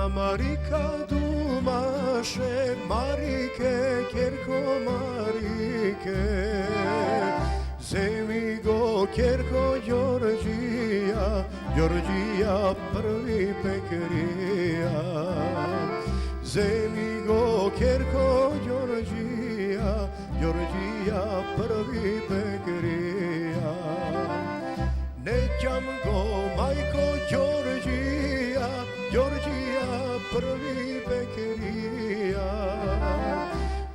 Marika dumaše, Marike, kerko Marike, zemi go kerko Đorđija, Đorđija prvi pekrija. Zemi go kerko Đorđija, Đorđija prvi pekrija. Nećam go majko Đorđija, Đorđija prvi pekrija.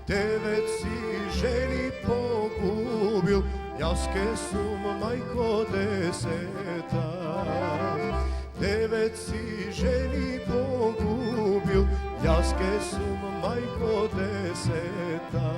Devet si ženi pogubil, ljaske sum majko deseta. Devet si ženi pogubil, ljaske sum majko deseta.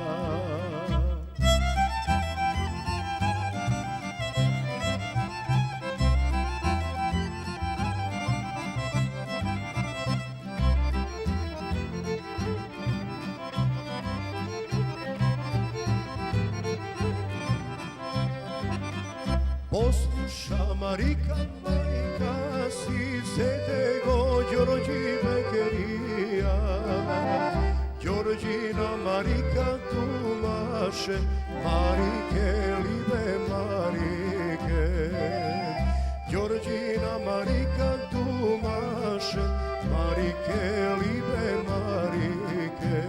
Posluša Marika, majka si, zete go Đorđi pekerija. Đorđina Marika tumaše, Marike, libe Marike. Đorđina Marika tumaše, Marike, libe Marike.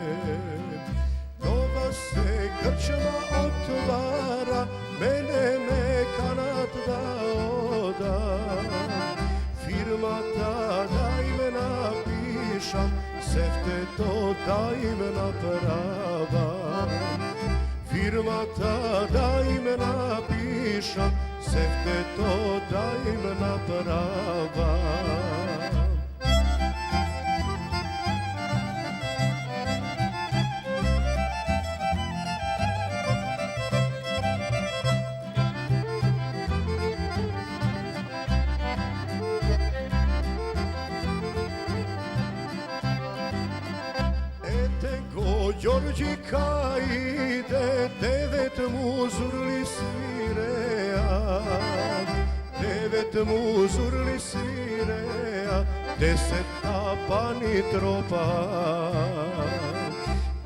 Nova se krčma otvara, mene me kanat da oda. Firma da im napišam, sefte to da im napravam. Firma da im napišam, sefte to da im napravam. Đorđika ide, devet muzurli svireja. Devet muzurli svireja, 10 tapani tropa.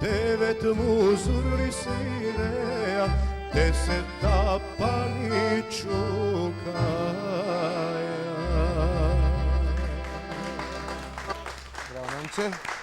Devet muzurli svireja, 10 tapani čukaja. Bravo, momče.